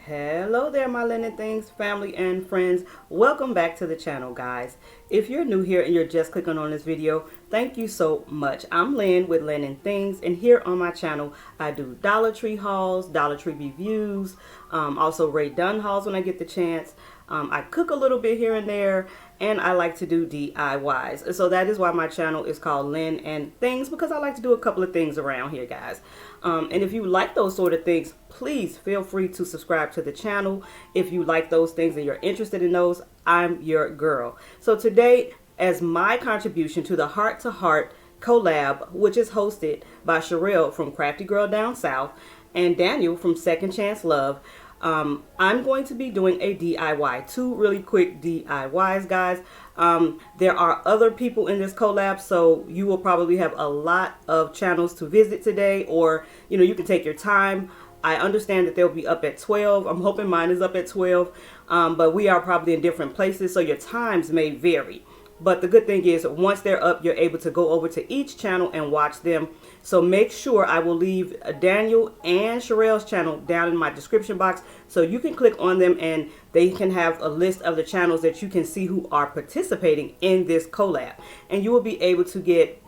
Hello there, my Linen Things family and friends. Welcome back to the channel, guys. If you're new here and you're just clicking on this video, thank you so much. I'm Lynn with Linen Things, and here on my channel I do Dollar Tree hauls, Dollar Tree reviews, also Ray Dunn hauls when I get the chance. I cook a little bit here and there, and I like to do DIYs. So that is why my channel is called Lynn and Things, because I like to do a couple of things around here, guys. And if you like those sort of things, please feel free to subscribe to the channel. If you like those things and you're interested in those, I'm your girl. So today, as my contribution to the Heart to Heart collab, which is hosted by Sherelle from Crafty Girl Down South and Daniel from Second Chance Love, I'm going to be doing a DIY, two really quick DIYs, guys. There are other people in this collab, so you will probably have a lot of channels to visit today, or you can take your time. I understand that they'll be up at 12. I'm hoping mine is up at 12, but we are probably in different places, so your times may vary. But the good thing is, once they're up, you're able to go over to each channel and watch them. So make sure I will leave Daniel and Sherelle's channel down in my description box, so you can click on them and they can have a list of the channels that you can see who are participating in this collab. And you will be able to get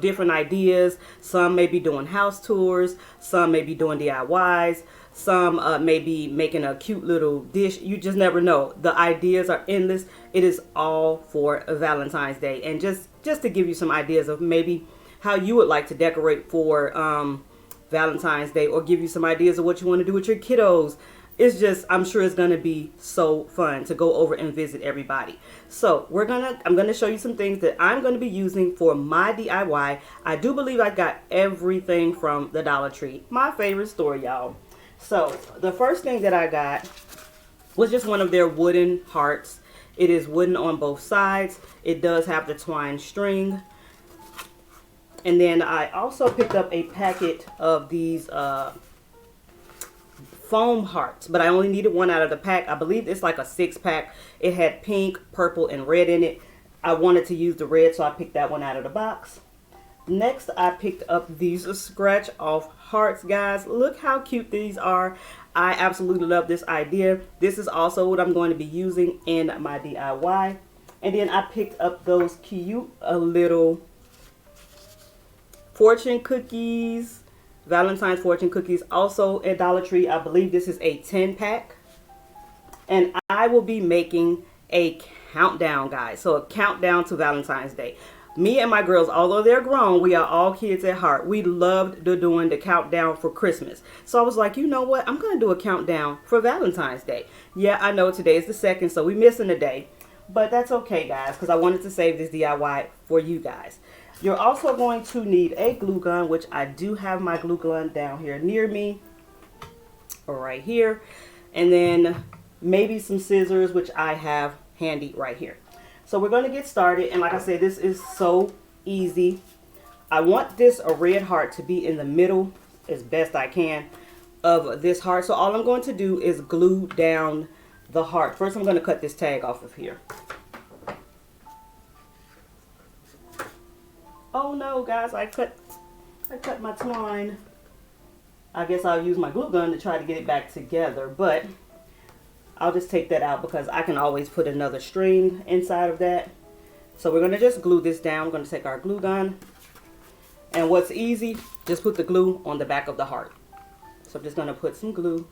different ideas. Some may be doing house tours, some may be doing DIYs, some may be making a cute little dish. You just never know. The ideas are endless. It is all for Valentine's Day. And just to give you some ideas of maybe how you would like to decorate for Valentine's Day, or give you some ideas of what you want to do with your kiddos. It's just, I'm sure it's going to be so fun to go over and visit everybody. So I'm going to show you some things that I'm going to be using for my DIY. I do believe I got everything from the Dollar Tree, my favorite store, y'all. So the first thing that I got was just one of their wooden hearts. It is wooden on both sides. It does have the twine string. And then I also picked up a packet of these foam hearts, but I only needed one out of the pack. I believe it's like a 6-pack. It had pink, purple, and red in it. I wanted to use the red, so I picked that one out of the box. Next, I picked up these scratch off hearts, guys. Look how cute these are. I absolutely love this idea. This is also what I'm going to be using in my DIY. And then I picked up those cute little fortune cookies, Valentine's fortune cookies, also at Dollar Tree. I believe this is a 10-pack. And I will be making a countdown, guys. So a countdown to Valentine's Day. Me and my girls, although they're grown, we are all kids at heart. We loved doing the countdown for Christmas. So I was like, you know what? I'm going to do a countdown for Valentine's Day. Yeah, I know today is the 2nd, so we're missing a day. But that's okay, guys, because I wanted to save this DIY for you guys. You're also going to need a glue gun, which I do have my glue gun down here near me, or right here. And then maybe some scissors, which I have handy right here. So we're going to get started. And like I said, this is so easy. I want this red heart to be in the middle as best I can of this heart. So all I'm going to do is glue down the heart. First, I'm going to cut this tag off of here. Oh no, guys, I cut my twine. I guess I'll use my glue gun to try to get it back together, but I'll just take that out because I can always put another string inside of that. So we're going to just glue this down. We're going to take our glue gun, and what's easy, just put the glue on the back of the heart. So I'm just going to put some glue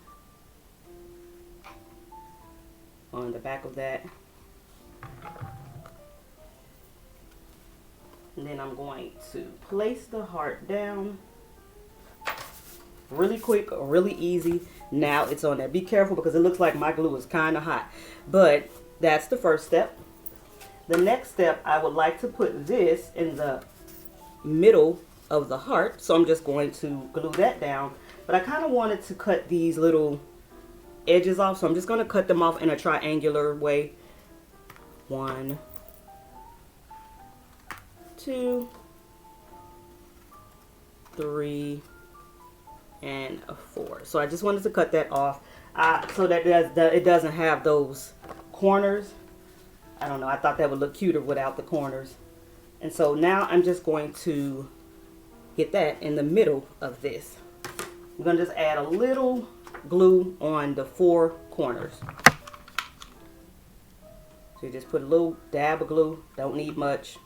on the back of that. And then I'm going to place the heart down. Really quick, really easy. Now it's on there. Be careful because it looks like my glue is kind of hot. But that's the first step. The next step, I would like to put this in the middle of the heart. So I'm just going to glue that down. But I kind of wanted to cut these little edges off. So I'm just going to cut them off in a triangular way. 1, 2, 3, and 4. So I just wanted to cut that off so that it doesn't have those corners. I don't know, I thought that would look cuter without the corners. And so now I'm just going to get that in the middle of this. I'm going to just add a little glue on the 4 corners. So you just put a little dab of glue, don't need much.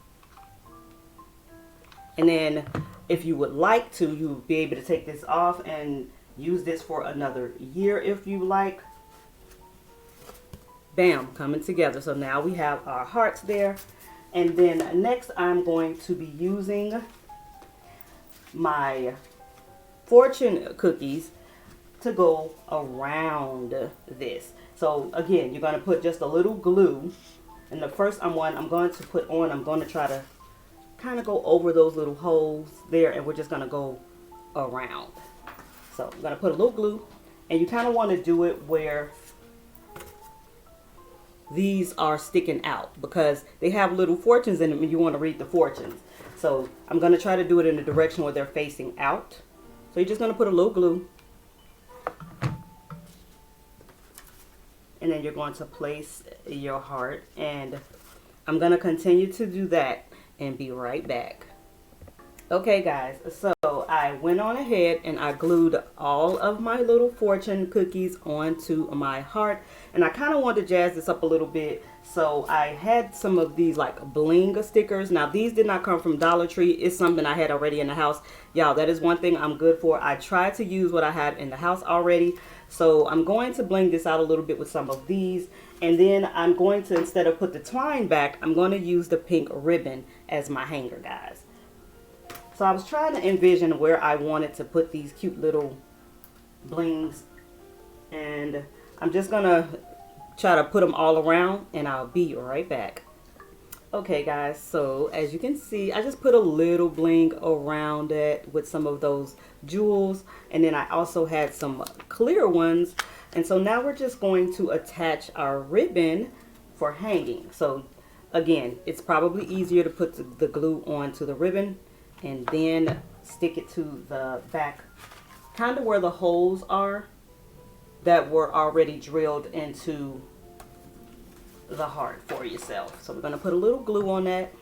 And then if you would like to, you'll be able to take this off and use this for another year if you like. Bam, coming together. So now we have our hearts there. And then next I'm going to be using my fortune cookies to go around this. So again, you're going to put just a little glue. And the first one I'm going to put on, I'm going to try to kind of go over those little holes there, and we're just going to go around. So I'm going to put a little glue, and you kind of want to do it where these are sticking out because they have little fortunes in them and you want to read the fortunes. So I'm going to try to do it in the direction where they're facing out. So you're just going to put a little glue, and then you're going to place your heart, and I'm going to continue to do that and be right back. Okay guys, so I went on ahead and I glued all of my little fortune cookies onto my heart, and I kind of wanted to jazz this up a little bit, so I had some of these like bling stickers. Now these did not come from Dollar Tree. It's something I had already in the house. Y'all, that is one thing I'm good for. I tried to use what I had in the house already, so I'm going to bling this out a little bit with some of these, and then I'm going to, instead of put the twine back, I'm going to use the pink ribbon as my hanger, guys. So I was trying to envision where I wanted to put these cute little blings, and I'm just gonna try to put them all around, and I'll be right back. Okay guys, so as you can see, I just put a little bling around it with some of those jewels, and then I also had some clear ones, and so now we're just going to attach our ribbon for hanging. So again, it's probably easier to put the glue onto the ribbon and then stick it to the back, kind of where the holes are that were already drilled into the heart for yourself. So we're going to put a little glue on that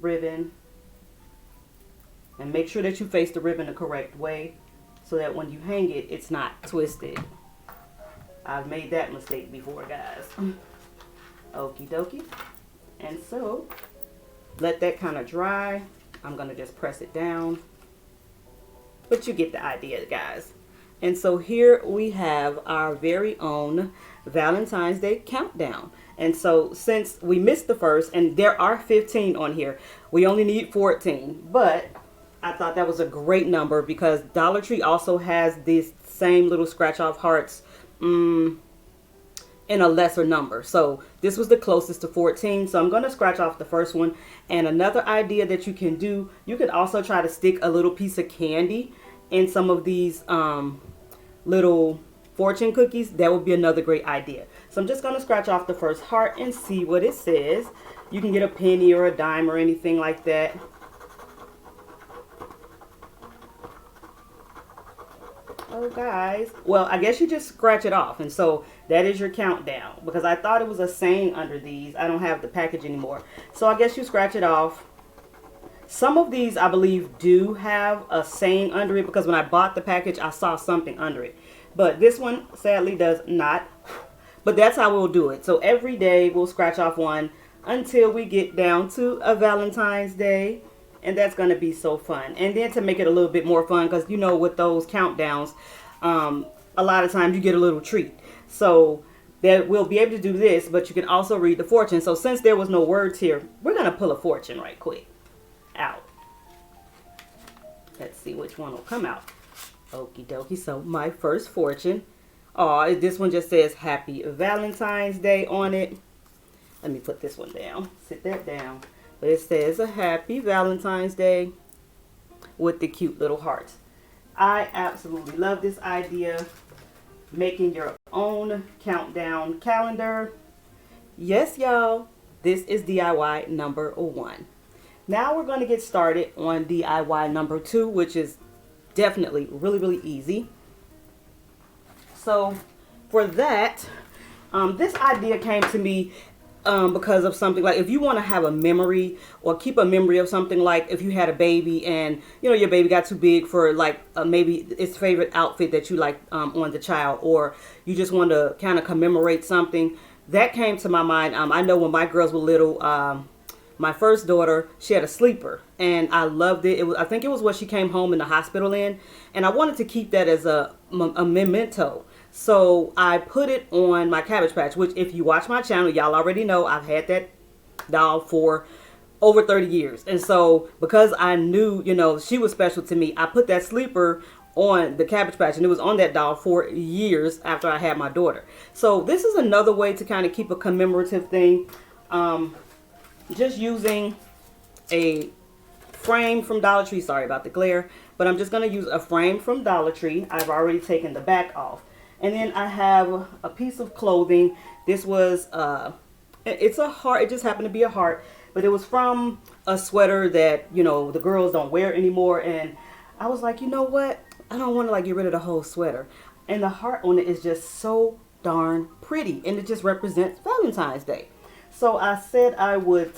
ribbon, and make sure that you face the ribbon the correct way so that when you hang it, it's not twisted. I've made that mistake before, guys. Okie dokie. And so let that kind of dry. I'm going to just press it down, but you get the idea, guys. And so here we have our very own Valentine's Day countdown. And so since we missed the first, and there are 15 on here, we only need 14, but I thought that was a great number because Dollar Tree also has these same little scratch off hearts in a lesser number. So this was the closest to 14. So I'm going to scratch off the first one. And another idea that you can do, you could also try to stick a little piece of candy in some of these little fortune cookies. That would be another great idea. So I'm just going to scratch off the first heart and see what it says. You can get a penny or a dime or anything like that. Oh guys, well, I guess you just scratch it off, and so that is your countdown, because I thought it was a saying under these. I don't have the package anymore, so I guess you scratch it off. Some of these I believe do have a saying under it, because when I bought the package I saw something under it, but this one sadly does not. But that's how we'll do it. So every day we'll scratch off one until we get down to a Valentine's Day. And that's going to be so fun. And then to make it a little bit more fun, because you know with those countdowns, a lot of times you get a little treat. So that we'll be able to do this, but you can also read the fortune. So since there was no words here, we're going to pull a fortune right quick out. Let's see which one will come out. Okie dokie. So my first fortune. Oh, this one just says Happy Valentine's Day on it. Let me put this one down. Sit that down. But it says a Happy Valentine's Day with the cute little hearts. I absolutely love this idea. Making your own countdown calendar. Yes, y'all. This is DIY number 1. Now we're going to get started on DIY number 2, which is definitely really easy. So for that, this idea came to me because of something like if you want to have a memory or keep a memory of something, like if you had a baby and you know your baby got too big for like maybe its favorite outfit that you like on the child, or you just want to kind of commemorate something, that came to my mind. I know when my girls were little, my first daughter, she had a sleeper and I loved it. I think it was what she came home in the hospital in, and I wanted to keep that as a memento. So I put it on my Cabbage Patch, which if you watch my channel, y'all already know I've had that doll for over 30 years. And so because I knew, you know, she was special to me, I put that sleeper on the Cabbage Patch, and it was on that doll for years after I had my daughter. So this is another way to kind of keep a commemorative thing. Just using a frame from Dollar Tree. Sorry about the glare, but I'm just going to use a frame from Dollar Tree. I've already taken the back off. And then I have a piece of clothing. This was, it's a heart. It just happened to be a heart, but it was from a sweater that, you know, the girls don't wear anymore. And I was like, you know what? I don't want to like get rid of the whole sweater. And the heart on it is just so darn pretty. And it just represents Valentine's Day. So I said I would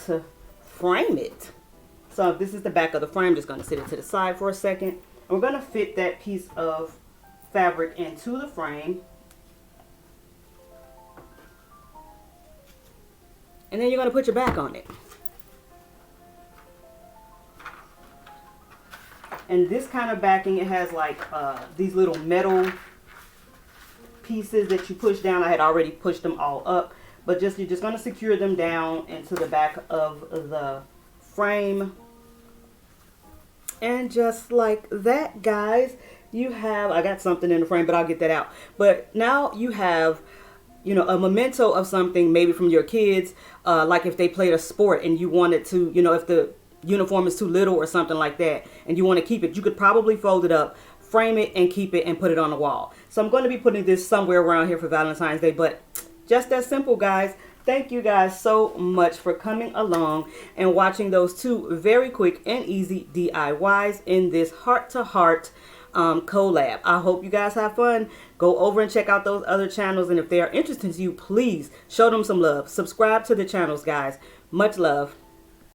frame it. So this is the back of the frame. Just going to sit it to the side for a second. And we're going to fit that piece of fabric into the frame, and then you're going to put your back on it. And this kind of backing, it has like these little metal pieces that you push down. I had already pushed them all up, but you're just going to secure them down into the back of the frame. And just like that, guys, you have, I got something in the frame, but I'll get that out. But now you have, you know, a memento of something, maybe from your kids, like if they played a sport and you wanted to, you know, if the uniform is too little or something like that, and you want to keep it, you could probably fold it up, frame it, and keep it and put it on the wall. So I'm going to be putting this somewhere around here for Valentine's Day, but just that simple, guys. Thank you guys so much for coming along and watching those two very quick and easy DIYs in this heart-to-heart collab. I hope you guys have fun. Go over and check out those other channels, and if they are interesting to you, please show them some love. Subscribe to the channels, guys. Much love.